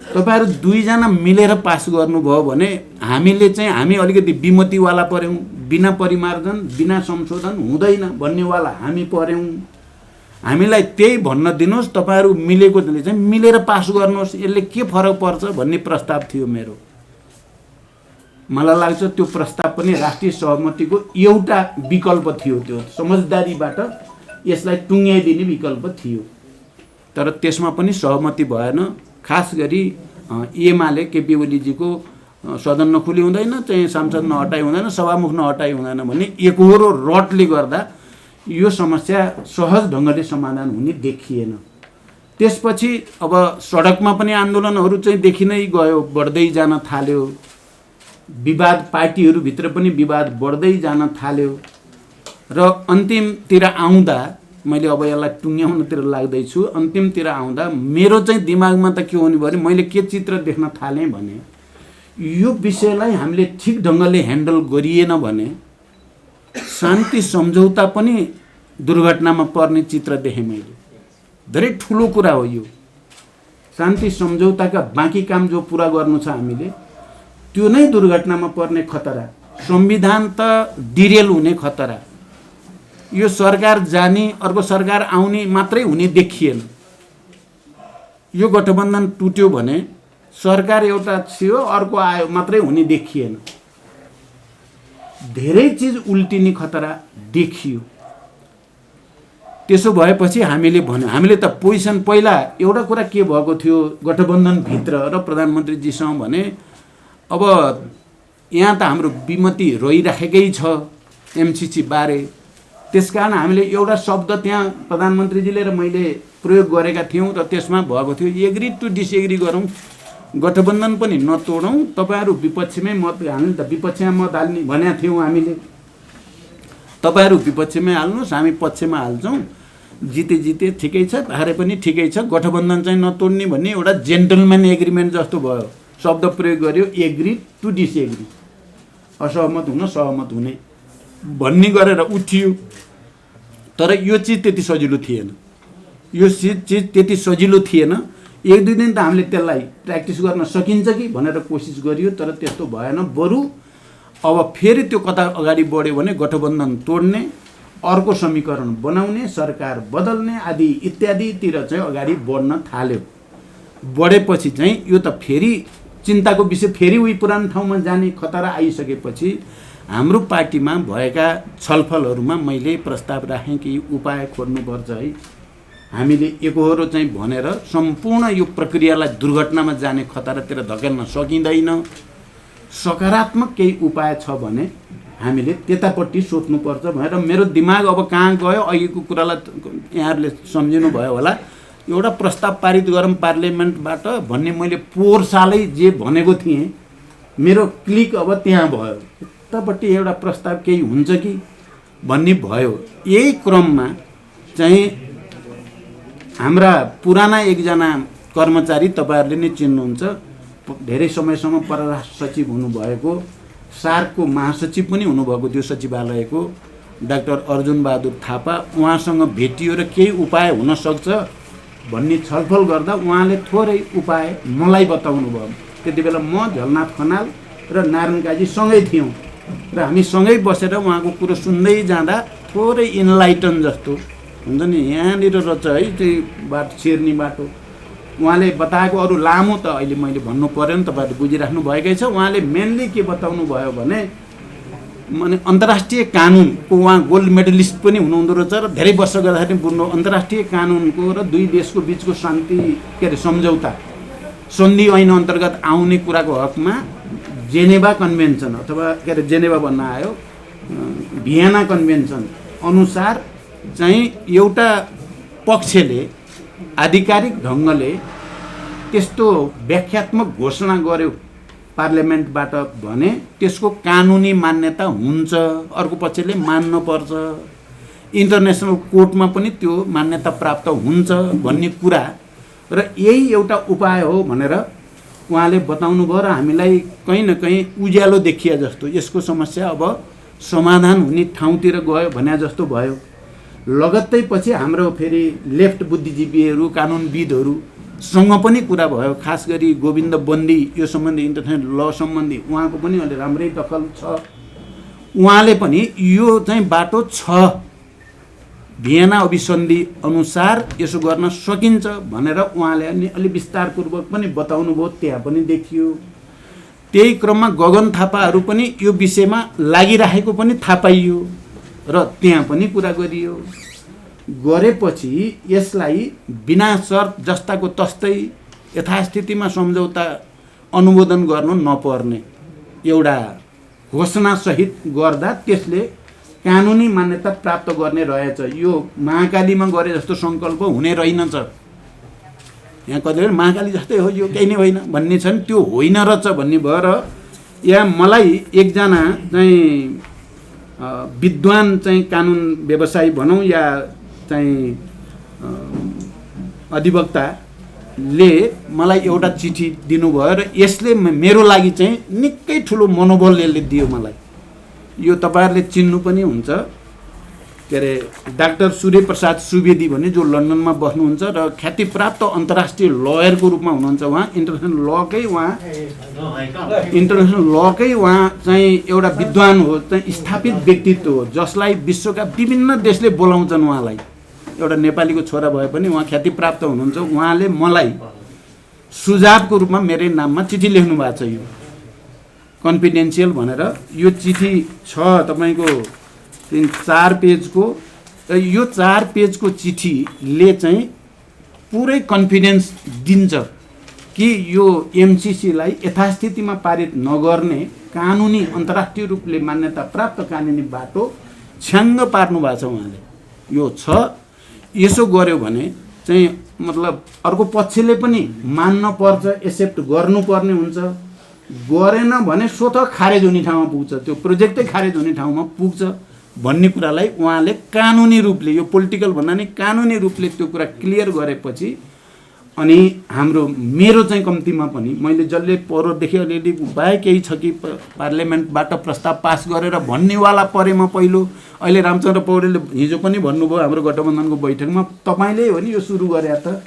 तपाईँहरू दुईजना मिलेर पास गर्नुभयो भने हामीले चाहिँ हामी अलिकति विमतिवाला पऱ्यौँ, बिना परिमार्जन बिना संशोधन हुँदैन भन्नेवाला हामी पऱ्यौँ। हामीलाई त्यही भन्न दिनुहोस्, तपाईँहरू मिलेकोले चाहिँ मिलेर पास गर्नुहोस्, यसले के फरक पर्छ भन्ने प्रस्ताव थियो मेरो। मलाई लाग्छ त्यो प्रस्ताव पनि राष्ट्रिय सहमतिको एउटा विकल्प थियो, त्यो समझदारीबाट यसलाई टुङ्ग्याइदिने विकल्प थियो। तर त्यसमा पनि सहमति भएन। खास गरी एमाले केपी ओलीजीको सदन नखुली हुँदैन, चाहिँ सांसद नहटाइ हुँदैन, सभामुख नहटाइ हुँदैन भन्ने एकहोरो रटले गर्दा यो समस्या सहज ढङ्गले समाधान हुने देखिएन। त्यसपछि अब सडकमा पनि आन्दोलनहरू चाहिँ देखि नै गयो, बढ्दै जान थाल्यो, विवाद पार्टीहरूभित्र पनि विवाद बढ्दै जान थाल्यो। र अन्तिमतिर आउँदा मैले अब यसलाई टुङ्ग्याउनतिर लाग्दैछु, अन्तिमतिर आउँदा मेरो चाहिँ दिमागमा त के हुने भयो, मैले के चित्र देख्न थालेँ भने यो विषयलाई हामीले ठिक ढङ्गले ह्यान्डल गरिएन भने शान्ति सम्झौता पनि दुर्घटनामा पर्ने चित्र देखेँ मैले। धेरै ठुलो कुरा हो यो। शान्ति सम्झौताका बाँकी काम जो पुरा गर्नु छ हामीले, त्यो नै दुर्घटनामा पर्ने खतरा, संविधान त डिरेल हुने खतरा, यो सरकार जाने अर्को सरकार आउने मात्रै हुने देखिएन। यो गठबन्धन टुट्यो भने सरकार एउटा थियो अर्को आयो मात्रै हुने देखिएन। धेरै चिज उल्टिने खतरा देखियो। त्यसो भएपछि हामीले भन्यो, हामीले त पोजिसन पहिला एउटा कुरा के भएको थियो गठबन्धनभित्र र प्रधानमन्त्रीजीसँग भने अब यहाँ त हाम्रो विमति रहिराखेकै छ एमसिसी बारे, त्यसकारण हामीले एउटा शब्द त्यहाँ प्रधानमन्त्रीजीले र मैले प्रयोग गरेका थियौँ र त्यसमा भएको थियो एग्री टु डिसएग्री गरौँ, गठबन्धन पनि नतोडौँ, तपाईँहरू विपक्षमै मत हाल्नु, त विपक्षमा मत हाल्ने भनेका थियौँ हामीले, तपाईँहरू विपक्षमै हाल्नुहोस् हामी पक्षमा हाल्छौँ, जिते ठिकै छ, हारे पनि ठिकै छ, गठबन्धन चाहिँ नतोड्ने भन्ने एउटा जेन्टलम्यान एग्रिमेन्ट जस्तो भयो। शब्द प्रयोग गर्यो एग्री टु डिसएग्री, असहमत हुन सहमत हुने भन्ने गरेर उठियो। तर यो चिज त्यति सजिलो थिएन, यो चिज त्यति सजिलो थिएन। एक दुई दिन त हामीले त्यसलाई प्र्याक्टिस गर्न सकिन्छ कि भनेर कोसिस गरियो, तर त्यस्तो भएन। बरु अब फेरि त्यो कता अगाडि बढ्यो भने गठबन्धन तोड्ने, अर्को समीकरण बनाउने, सरकार बदल्ने आदि इत्यादितिर चाहिँ अगाडि बढ्न थाल्यो। बढेपछि चाहिँ यो त फेरि चिन्ताको विषय, फेरि उही पुरानो ठाउँमा जाने खतरा आइसकेपछि हाम्रो पार्टीमा भएका छलफलहरूमा मैले प्रस्ताव राखेँ कि उपाय खोज्नुपर्छ है, हामीले एकहोरो चाहिँ भनेर सम्पूर्ण यो प्रक्रियालाई दुर्घटनामा जाने खतरातिर धकेल्न सकिँदैन। सकारात्मक केही उपाय छ भने हामीले त्यतापट्टि सोच्नुपर्छ भनेर मेरो दिमाग अब कहाँ गयो। अघिको कुरालाई यहाँहरूले सम्झिनु भयो होला। एउटा प्रस्ताव पारित गरौँ पार्लियामेन्टबाट भन्ने मैले पोहोर सालै जे भनेको थिएँ, मेरो क्लिक अब त्यहाँ भयो। यतापट्टि एउटा प्रस्ताव केही हुन्छ कि भन्ने भयो। यही क्रममा चाहिँ हाम्रा पुराना एकजना कर्मचारी, तपाईँहरूले नै चिन्नुहुन्छ, धेरै समयसम्म परराष्ट्र सचिव हुनुभएको, सार्कको महासचिव पनि हुनुभएको थियो सचिवालयको, डाक्टर अर्जुन बहादुर थापा, उहाँसँग भेटियो र केही उपाय हुनसक्छ भन्ने छलफल गर्दा उहाँले थोरै उपाय मलाई बताउनु भयो। त्यति बेला म, झलनाथ खनाल र नारायण काजी सँगै थियौँ र हामी सँगै बसेर उहाँको कुरो सुन्दै जाँदा थोरै इन्लाइटन जस्तो हुन्छ नि, यहाँनिर रहेछ है चाहिँ बाटो, छिर्ने बाटो। उहाँले बताएको अरू लामो त अहिले मैले भन्नु पऱ्यो नि, तपाईँहरूले बुझिराख्नु भएकै छ। उहाँले मेनली के बताउनु भयो भने माने अन्तर्राष्ट्रिय कानुनको, उहाँ गोल्ड मेडलिस्ट पनि हुनुहुँदो रहेछ र धेरै वर्ष गर्दाखेरि बुझ्नु, अन्तर्राष्ट्रिय कानुनको र दुई देशको बिचको शान्ति के अरे सम्झौता सन्धि ऐन अन्तर्गत आउने कुराको हकमा जेनेभा कन्भेन्सन अथवा के अरे जेनेभा भन्न आयो, भियना कन्भेन्सन अनुसार चाहिँ एउटा पक्षले आधिकारिक ढङ्गले त्यस्तो व्याख्यात्मक घोषणा गर्यो पार्लियामेन्टबाट भने त्यसको कानुनी मान्यता हुन्छ, अर्को पक्षले मान्न पर्छ, इन्टरनेसनल कोर्टमा पनि त्यो मान्यता प्राप्त हुन्छ भन्ने कुरा र यही एउटा उपाय हो भनेर उहाँले बताउनु भयो र हामीलाई कहीँ न कहीँ उज्यालो देखिया जस्तो, यसको समस्या अब समाधान हुने ठाउँतिर गयो भने जस्तो भयो। लगत्तै पछि हाम्रो फेरि लेफ्ट बुद्धिजीवीहरू, कानुनविदहरूसँग पनि कुरा भयो, खास गरी गोविन्द बन्दी यो सम्बन्धी, इन्टरनेसनल ल सम्बन्धी उहाँको पनि अहिले राम्रै दखल छ। उहाँले पनि यो चाहिँ बाटो छ, भियना अभिसन्धि अनुसार यसो गर्न सकिन्छ भनेर उहाँले अलि विस्तारपूर्वक पनि बताउनु भयो, त्यहाँ पनि देखियो। त्यही क्रममा गगन थापाहरू पनि यो विषयमा लागिरहेको पनि थाहा पाइयो र त्यहाँ पनि कुरा गरियो। गरेपछि यसलाई बिना शर्त जस्ताको तस्तै यथास्थितिमा सम्झौता अनुमोदन गर्नु नपर्ने एउटा घोषणासहित गर्दा त्यसले कानुनी मान्यता प्राप्त गर्ने रहेछ। यो महाकालीमा गरे जस्तो सङ्कल्प हुने रहेनछ। यहाँ कतिले महाकाली जस्तै हो, यो केही नै होइन भन्ने छन्, त्यो होइन रहेछ भन्ने भएर यहाँ मलाई एकजना चाहिँ विद्वान चाहिँ कानुन व्यवसायी भनौँ या चाहिँ अधिवक्ताले मलाई एउटा चिठी दिनुभयो र यसले मेरो लागि चाहिँ निकै ठुलो मनोबल यसले दियो मलाई। यो तपाईँहरूले चिन्नु पनि हुन्छ, के अरे डाक्टर सूर्य प्रसाद सुवेदी भन्ने जो लन्डनमा बस्नुहुन्छ र ख्यातिप्राप्त अन्तर्राष्ट्रिय लयरको रूपमा हुनुहुन्छ। उहाँ इन्टरनेसनल लकै उहाँ चाहिँ एउटा विद्वान हो, चाहिँ स्थापित व्यक्तित्व हो जसलाई विश्वका विभिन्न देशले बोलाउँछन् उहाँलाई। एउटा नेपालीको छोरा भए पनि उहाँ ख्यातिप्राप्त हुनुहुन्छ। उहाँले मलाई सुझावको रूपमा मेरै नाममा चिठी लेख्नु भएको छ, यो कन्फिडेन्सियल भनेर। यो चिठी छ तपाईँको 4 पेजको, र यो 4 पेजको चिठीले चाहिँ पुरै कन्फिडेन्स दिन्छ कि यो एमसिसीलाई यथास्थितिमा पारित नगर्ने कानुनी अन्तर्राष्ट्रिय रूपले मान्यता प्राप्त कानुनी बाटो छ्याङ्ग पार्नु भएको छ उहाँले। यो छ, यसो गर्यो भने चाहिँ मतलब अर्को पक्षले पनि मान्न पर्छ, एक्सेप्ट गर्नुपर्ने हुन्छ। गरेन भने स्वतः खारेज हुने ठाउँमा पुग्छ, त्यो प्रोजेक्टै खारेज हुने ठाउँमा पुग्छ भन्ने कुरालाई उहाँले कानुनी रूपले, यो पोलिटिकल भन्दा नि कानुनी रूपले त्यो कुरा क्लियर गरेपछि अनि मेरो चाहिँ कम्तीमा पनि मैले जसले पोहोरदेखि अलिअलि उपाय केही छ कि पार्लियामेन्टबाट प्रस्ताव पास गरेर भन्नेवाला परेमा पहिलो। अहिले रामचन्द्र पौडेलले हिजो पनि भन्नुभयो हाम्रो गठबन्धनको बैठकमा, तपाईँले हो नि यो सुरु गरे त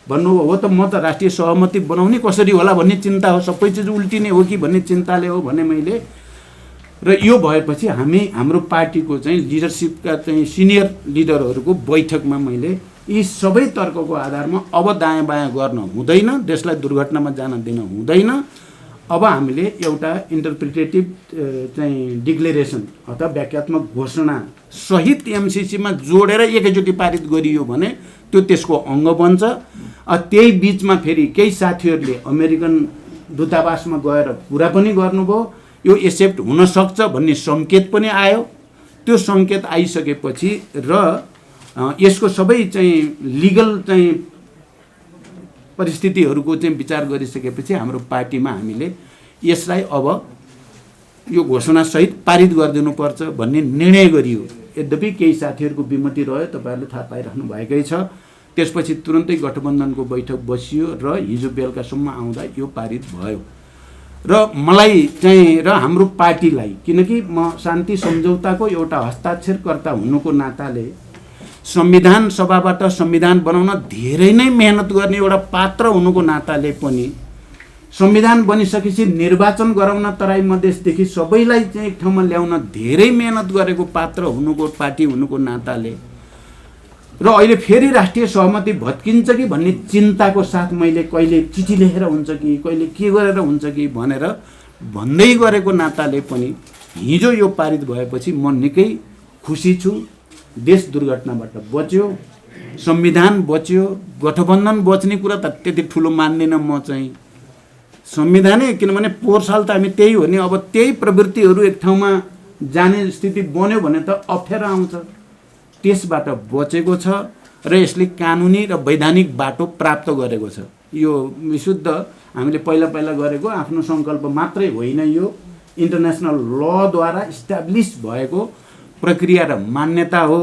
भन्नुभयो। हो त, म त राष्ट्रिय सहमति बनाउने कसरी होला भन्ने चिन्ता हो, सबै चिज उल्टिने हो कि भन्ने चिन्ताले हो भने मैले। र यो भएपछि हाम्रो पार्टीको चाहिँ लिडरसिपका चाहिँ सिनियर लिडरहरूको बैठकमा मैले यी सबै तर्कको आधारमा अब दायाँ बायाँ गर्न हुँदैन, देशलाई दुर्घटनामा जान दिन हुँदैन। अब हामीले एउटा इन्टरप्रिटेटिभ चाहिँ डिक्लेरेसन अथवा व्याख्यात्मक घोषणा सहित एमसिसीमा जोडेर एकैचोटि पारित गरियो भने त्यो त्यसको अङ्ग बन्छ। त्यही बिचमा फेरि केही साथीहरूले अमेरिकन दूतावासमा गएर कुरा पनि गर्नुभयो। यो एक्सेप्ट हुनसक्छ भन्ने सङ्केत पनि आयो। त्यो सङ्केत आइसकेपछि र यसको सबै चाहिँ लिगल चाहिँ परिस्थितिहरूको चाहिँ विचार गरिसकेपछि हाम्रो पार्टीमा हामीले यसलाई अब यो घोषणासहित पारित गरिदिनुपर्छ भन्ने निर्णय गरियो। यद्यपि केही साथीहरूको विमति रह्यो, तपाईँहरूले थाहा पाइराख्नु भएकै छ। त्यसपछि तुरन्तै गठबन्धनको बैठक बसियो र हिजो बेलुकासम्म आउँदा यो पारित भयो। र मलाई चाहिँ र हाम्रो पार्टीलाई, किनकि म शान्ति सम्झौताको एउटा हस्ताक्षरकर्ता हुनुको नाताले संविधान सभाबाट संविधान बनाउन धेरै नै मेहनत गर्ने एउटा पात्र हुनुको नाताले पनि संविधान बनिसकेपछि निर्वाचन गराउन तराई मधेसदेखि सबैलाई चाहिँ एक ठाउँमा ल्याउन धेरै मेहनत गरेको पात्र हुनुको पार्टी हुनुको नाताले र अहिले फेरि राष्ट्रिय सहमति भत्किन्छ कि भन्ने चिन्ताको साथ मैले कहिले चिठी लेखेर हुन्छ कि कहिले के गरेर हुन्छ कि भनेर भन्दै गरेको नाताले पनि हिजो यो पारित भएपछि म निकै खुसी छु। देश दुर्घटनाबाट बच्यो, संविधान बच्यो, गठबन्धन बच्ने कुरा त त्यति ठुलो मान्दिनँ म चाहिँ। संविधानै, किनभने पोहोर साल त हामी त्यही हो नि, अब त्यही प्रवृत्तिहरू एक ठाउँमा जाने स्थिति बन्यो भने त अप्ठ्यारो आउँछ। त्यसबाट बचेको छ र यसले कानुनी र वैधानिक बाटो प्राप्त गरेको छ। यो विशुद्ध हामीले पहिला गरेको आफ्नो सङ्कल्प मात्रै होइन, यो इन्टरनेसनल लद्वारा इस्टाब्लिस भएको प्रक्रिया र मान्यता हो।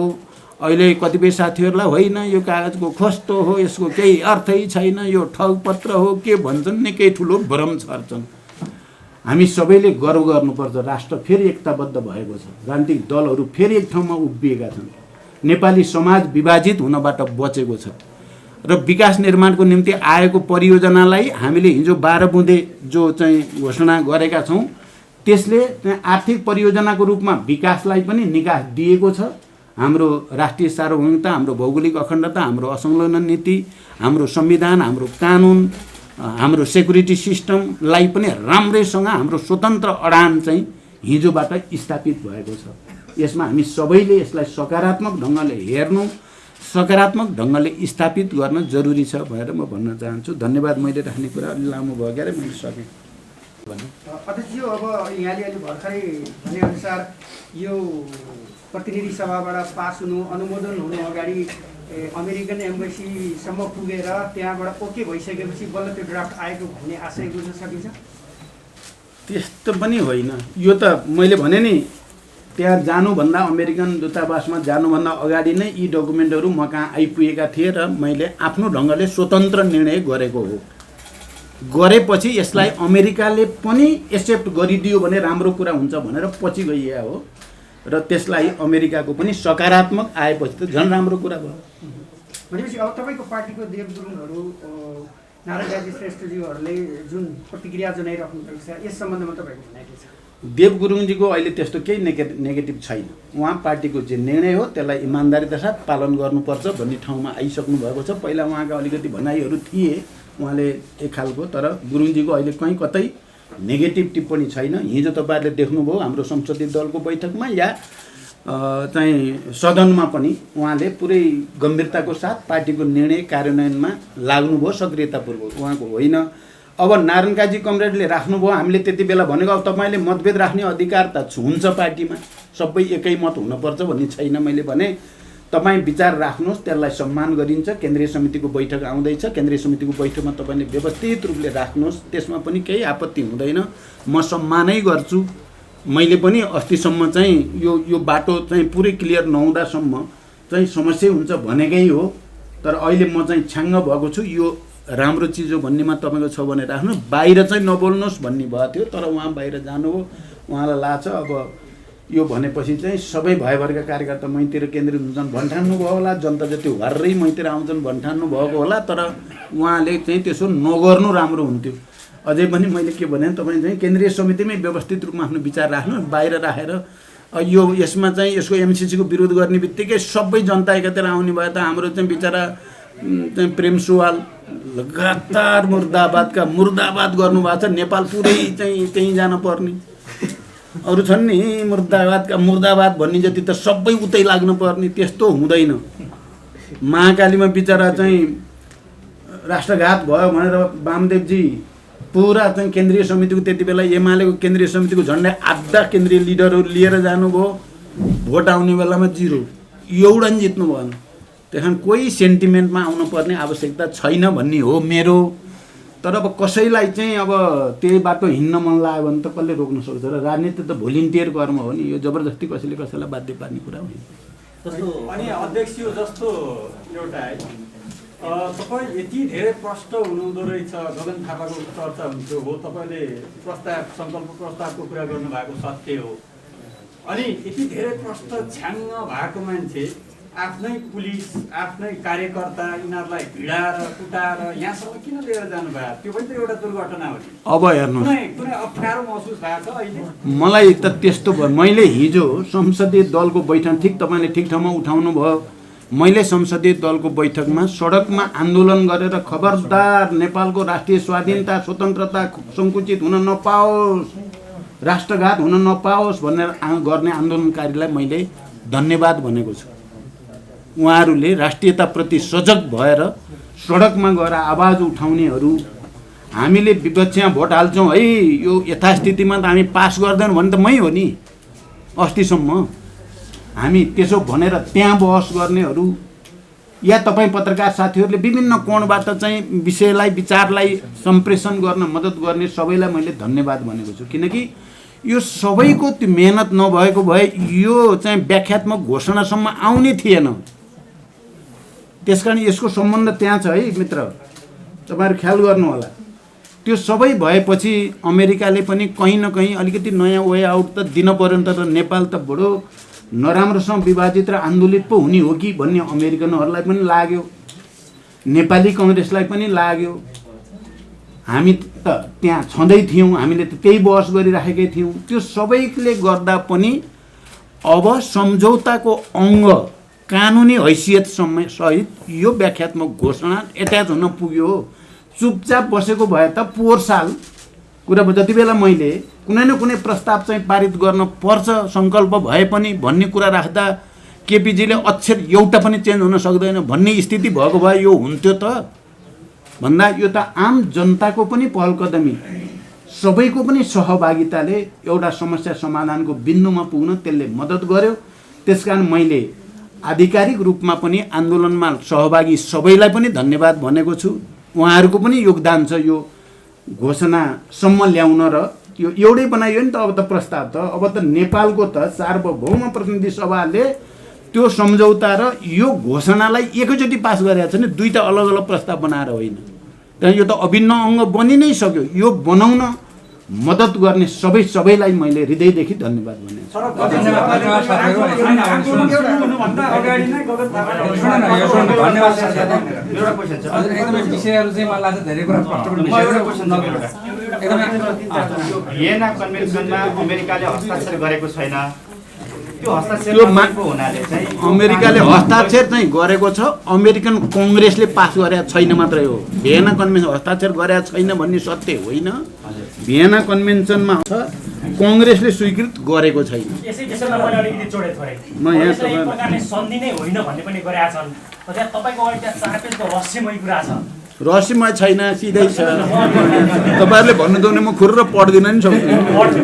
अहिले कतिपय साथीहरूलाई होइन यो कागजको खोस्तो हो, यसको केही अर्थै छैन, यो ठगपत्र हो के भन्छन्, निकै ठुलो भ्रम छर्छन्। हामी सबैले गर्व गर्नुपर्छ, राष्ट्र फेरि एकताबद्ध भएको छ, राजनीतिक दलहरू फेरि एक ठाउँमा उभिएका छन्, नेपाली समाज विभाजित हुनबाट बचेको छ र विकास निर्माणको निम्ति आएको परियोजनालाई हामीले हिजो 12 बुँदे जो चाहिँ घोषणा गरेका छौँ त्यसले आर्थिक परियोजनाको रूपमा विकासलाई पनि निकास दिएको छ। हाम्रो राष्ट्रिय सार्वभौमिकता, हाम्रो भौगोलिक अखण्डता, हाम्रो असंलग्न नीति, हाम्रो संविधान, हाम्रो कानुन, हाम्रो सेक्युरिटी सिस्टमलाई पनि राम्रैसँग हाम्रो स्वतन्त्र अडान चाहिँ हिजोबाट स्थापित भएको छ। यसमा हामी सबैले यसलाई सकारात्मक ढङ्गले हेर्नु, सकारात्मक ढङ्गले स्थापित गर्न जरुरी छ भनेर म भन्न चाहन्छु। धन्यवाद। मैले राख्ने कुरा अलि लामो भयो क्यारे, मैले सकेँ। अध्यक्षज्यू, अब यहाँले अलि भर्खरै भनेअनुसार यो प्रतिनिधि सभाबाट पास हुनु, अनुमोदन हुनु अगाडि अमेरिकन एम्बेसीसम्म पुगेर त्यहाँबाट ओके भइसकेपछि बल्ल त्यो ड्राफ्ट आएको भन्ने आशय बुझ्न सकिन्छ? त्यस्तो पनि होइन। यो त मैले भने नि, त्यहाँ जानुभन्दा, अमेरिकन दूतावासमा जानुभन्दा अगाडि नै यी डकुमेन्टहरू म कहाँ आइपुगेका थिए र मैले आफ्नो ढङ्गले स्वतन्त्र निर्णय गरेको हो। गरेपछि यसलाई अमेरिकाले पनि एक्सेप्ट गरिदियो भने राम्रो कुरा हुन्छ भनेर पछि गइया हो र त्यसलाई अमेरिकाको पनि सकारात्मक आएपछि त झन् राम्रो कुरा भयो। भनेपछि अब तपाईँको पार्टीको देव गुरुङहरू, नारायण श्रेष्ठज्यूहरूले जुन प्रतिक्रिया जनाइराख्नु भएको छ यस सम्बन्धमा तपाईँको भनाइ के छ? देव गुरुङजीको अहिले त्यस्तो केही नेगेटिभ छैन। उहाँ पार्टीको जे निर्णय हो त्यसलाई इमान्दारीका साथ पालन गर्नुपर्छ भन्ने ठाउँमा आइसक्नु भएको छ। पहिला उहाँका अलिकति भनाइहरू थिए उहाँले एक खालको, तर गुरुङजीको अहिले कहीँ कतै नेगेटिभ टिप्पणी छैन। हिजो तपाईँहरूले देख्नुभयो हाम्रो संसदीय दलको बैठकमा या चाहिँ सदनमा पनि उहाँले पुरै गम्भीरताको साथ पार्टीको निर्णय कार्यान्वयनमा लाग्नुभयो सक्रियतापूर्वक। उहाँको होइन अब नारायण काजी कमरेडले राख्नुभयो, हामीले त्यति बेला भनेको अब तपाईँले मतभेद राख्ने अधिकार त हुन्छ पार्टीमा, सबै एकै मत हुनुपर्छ भन्ने छैन। मैले भने तपाईँ विचार राख्नुहोस्, त्यसलाई सम्मान गरिन्छ। केन्द्रीय समितिको बैठक आउँदैछ, केन्द्रीय समितिको बैठकमा तपाईँले व्यवस्थित रूपले राख्नुहोस्, त्यसमा पनि केही आपत्ति हुँदैन, म सम्मानै गर्छु। मैले पनि अस्तिसम्म चाहिँ यो बाटो चाहिँ पुरै क्लियर नहुँदासम्म चाहिँ समस्या हुन्छ भनेकै हो, तर अहिले म चाहिँ छ्याङ्ग भएको छु। यो राम्रो चिज हो भन्नेमा तपाईँको छ भने राख्नु, बाहिर चाहिँ नबोल्नुहोस् भन्ने भएको थियो, तर उहाँ बाहिर जानुभयो, उहाँलाई लाग्छ अब यो भनेपछि चाहिँ सबै भयभरका कार्यकर्ता मैतिर केन्द्रित हुन्छन् भन्ठान्नु भयो होला, जनता जति हर्रै मैतिर आउँछन् भन्ठान्नु भएको होला, तर उहाँले चाहिँ त्यसो नगर्नु राम्रो हुन्थ्यो। अझै पनि मैले के भने तपाईँ चाहिँ केन्द्रीय समितिमै व्यवस्थित रूपमा आफ्नो विचार राख्नु, बाहिर राखेर यो यसमा चाहिँ यसको एमसिसीको विरोध गर्ने बित्तिकै सबै जनता एकातिर आउने भयो त हाम्रो चाहिँ बिचरा चाहिँ प्रेम सुवाल लगातार मुर्दाबादका मुर्दाबाद गर्नुभएको छ। नेपाल पुरै चाहिँ त्यहीँ जान पर्ने, अरू छन् नि मुर्दाबादका मुर्दाबाद भन्ने जति त सबै उतै लाग्नु पर्ने, त्यस्तो हुँदैन। महाकालीमा बिचरा चाहिँ राष्ट्रघात भयो भनेर वामदेवजी पुरा चाहिँ केन्द्रीय समितिको त्यति बेला एमालेको केन्द्रीय समितिको झन्डै आधा केन्द्रीय लिडरहरू लिएर जानुभयो, भोट आउने बेलामा 0, एउटा नि जित्नु भएन। त्यही कारण कोही सेन्टिमेन्टमा आउनुपर्ने आवश्यकता छैन भन्ने हो मेरो। तर अब कसैलाई चाहिँ अब त्यही बाटो हिँड्न मन लाग्यो भने त कसले रोक्न सक्छ र राजनीति त भोलिन्टियर कर्म हो नि, यो जबरजस्ती कसैले कसैलाई बाध्य पार्ने कुरा होइन। अनि अध्यक्ष जस्तो एउटा तपाईँ यति धेरै प्रष्ट हुनुहुँदो रहेछ, गगन थापाको चर्चा हुन्थ्यो हो, तपाईँले सङ्कल्प प्रस्तावको कुरा गर्नुभएको सत्य हो। अनि यति धेरै प्रष्ट छ्याङ्ग भएको मान्छे आफ्नै पुलिस आफ्नै कार्यकर्ता यिनीहरूलाई भिडाएर कुटाएर यहाँसम्म किन लिएर जानुभयो? त्यो पनि त एउटा दुर्घटना हो नि। अब हेर्नुहोस्, कुनै अप्ठ्यारो महसुस भएको छ अहिले? मलाई त त्यस्तो भयो। मैले हिजो संसदीय दलको बैठक, ठिक तपाईँले ठिक ठाउँमा उठाउनु भयो, मैले संसदीय दलको बैठकमा सडकमा आन्दोलन गरेर खबरदार नेपालको राष्ट्रिय स्वाधीनता स्वतन्त्रता सङ्कुचित हुन नपाओस्, राष्ट्रघात हुन नपाओस् भनेर गर्ने आन्दोलनकारीलाई मैले धन्यवाद भनेको छु। उहाँहरूले राष्ट्रियताप्रति सजग भएर सडकमा गएर आवाज उठाउनेहरू, हामीले विपक्षमा भोट हाल्छौँ है, यो यथास्थितिमा त हामी पास गर्दैनौँ भने त मै हो नि अस्तिसम्म, हामी त्यसो भनेर त्यहाँ बहस गर्नेहरू या तपाईँ पत्रकार साथीहरूले विभिन्न कोणबाट चाहिँ विषयलाई विचारलाई सम्प्रेषण गर्न मद्दत गर्ने सबैलाई मैले धन्यवाद भनेको छु। किनकि यो सबैको त्यो मेहनत नभएको भए यो चाहिँ व्याख्यात्मक घोषणासम्म आउने थिएन। त्यसकारण यसको सम्बन्ध त्यहाँ छ है मित्र, तपाईँहरू ख्याल गर्नु होला। त्यो सबै भएपछि अमेरिकाले पनि कहीँ न कहीँ अलिकति नयाँ वे आउट त दिन पर्यो नि त, नेपाल त बडो नराम्रोसँग विभाजित र आन्दोलित पो हुने हो कि भन्ने अमेरिकनहरूलाई पनि लाग्यो, नेपाली कङ्ग्रेसलाई पनि लाग्यो। हामी त त्यहाँ छँदै थियौँ, हामीले त त्यही बहस गरिराखेकै थियौँ। त्यो सबैले गर्दा पनि अब सम्झौताको अङ्ग कानुनी हैसियत सहित यो व्याख्यात्मक घोषणा एट्याच हुन पुग्यो। चुपचाप बसेको भए त पोहोर साल कुरा जति बेला मैले कुनै न कुनै प्रस्ताव चाहिँ पारित गर्न पर्छ सङ्कल्प भए पनि भन्ने कुरा राख्दा केपीजीले अक्षर एउटा पनि चेन्ज हुन सक्दैन भन्ने स्थिति भएको भए यो हुन्थ्यो त भन्दा यो त आम जनताको पनि पहल कदमी, सबैको पनि सहभागिताले एउटा समस्या समाधानको बिन्दुमा पुग्न त्यसले मद्दत गर्यो। त्यसकारण मैले आधिकारिक रूपमा पनि आन्दोलनमा सहभागी सबैलाई पनि धन्यवाद भनेको छु। उहाँहरूको पनि योगदान छ यो घोषणासम्म ल्याउन, र यो एउटै बनाइयो नि त अब त प्रस्ताव त, अब त नेपालको त सार्वभौम प्रतिनिधि सभाले त्यो सम्झौता र यो घोषणालाई एकैचोटि पास गरेको छ नि, दुईटा अलग अलग प्रस्ताव बनाएर होइन। त्यहाँ यो त अभिन्न अङ्ग बनि नै सक्यो। यो बनाउन मद्दत गर्ने सबैलाई मैले हृदयदेखि धन्यवाद भने। भियेना कन्भेन्सनमा अमेरिकाले हस्ताक्षर गरेको छैन, अमेरिकाले हस्ताक्षर चाहिँ गरेको छ, अमेरिकन कङ्ग्रेसले पास गरेको छैन मात्रै हो। भियेना कन्भेन्सन हस्ताक्षर गरेको छैन भन्ने सत्य होइन। भियेना कन्भेन्सनमा छ, कङ्ग्रेसले स्वीकृत गरेको छैन। यसै विषयमा मैले अलिकति जोडे थोरै एक प्रकारले सन्धि नै होइन भन्ने पनि गरेका छन्। त्यहाँ तपाईँको अहिले त्यहाँ 4 पेजको रहस्यमय कुरा छ। रहस्यमय छैन, सिधै छ। तपाईँहरूले भन्नु भने म खुर्र पढ्दिन नि सक्छु।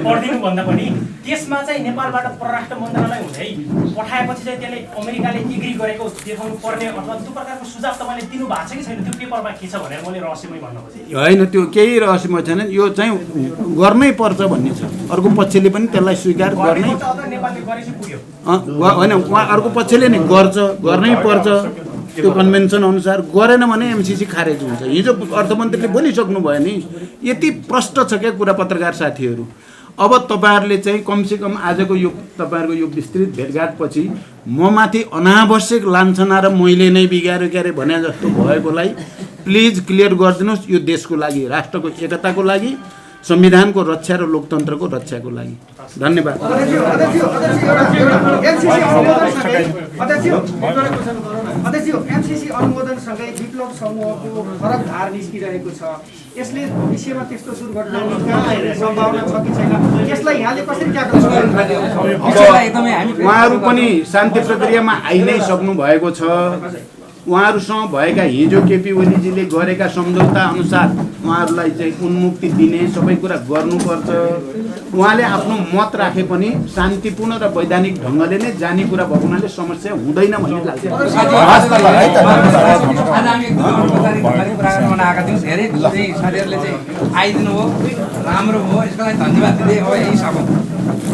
पढ्दिनु भन्दा पनि त्यसमा चाहिँ नेपालबाट परराष्ट्र मन्त्रालय हुँदै पठाएपछि चाहिँ त्यसले अमेरिकाले एग्री गरेको देखाउनु पर्ने अथवा त्यो प्रकारको सुझाव तपाईँले दिनु भएको छ कि छैन? त्यो पेपरमा के छ भनेर मैले रहस्यमय भन्न खोजेँ। होइन, त्यो केही रहस्यमय छैन। यो चाहिँ गर्नै पर्छ भन्ने छ। अर्को पक्षले पनि त्यसलाई स्वीकार गर्नै, होइन उहाँ अर्को पक्षले नि गर्छ, गर्नै पर्छ त्यो कन्भेन्सन अनुसार। गरेन भने एमसिसी खारेज हुन्छ। हिजो अर्थमन्त्रीले बोलिसक्नु भयो नि, यति प्रष्ट छ क्या कुरा पत्रकार साथीहरू। अब तपाईँहरूले चाहिँ कमसेकम आजको यो तपाईँहरूको यो विस्तृत भेटघाटपछि म माथि अनावश्यक लान्छना र मैले नै बिगार्यो क्यारे भने जस्तो भएकोलाई प्लिज क्लियर गरिदिनुहोस्। यो देशको लागि, राष्ट्रको एकताको लागि, संविधानको रक्षा र लोकतन्त्रको रक्षाको लागि। धन्यवाद। एमसिसी अनुमोदनसँगै विप्लव समूहको फरक धार निस्किरहेको छ। यसले भविष्यमा त्यस्तो दुर्घटना हुने सम्भावना छ कि छैन? यसलाई यहाँले कसरी ट्याकल गर्नुहुन्छ? उहाँहरू पनि शान्ति प्रक्रियामा आइ नै सक्नु भएको छ। उहाँहरूसँग भएका हिजो केपी ओलीजीले गरेका सम्झौता अनुसार उहाँहरूलाई चाहिँ उन्मुक्ति दिने सबै कुरा गर्नुपर्छ। उहाँले आफ्नो मत राखे पनि शान्तिपूर्ण र वैधानिक ढङ्गले नै जाने कुरा भएको हुनाले समस्या हुँदैन भन्ने लाग्छ। आज हामी एकदम अनौपचारिक ढङ्गले कुरा गर्न आएका थियौँ। धेरै चाहिँ साथीहरूले चाहिँ आइदिनु हो, राम्रो हो, यसको लागि धन्यवाद दिँदै अब यही सघौँ।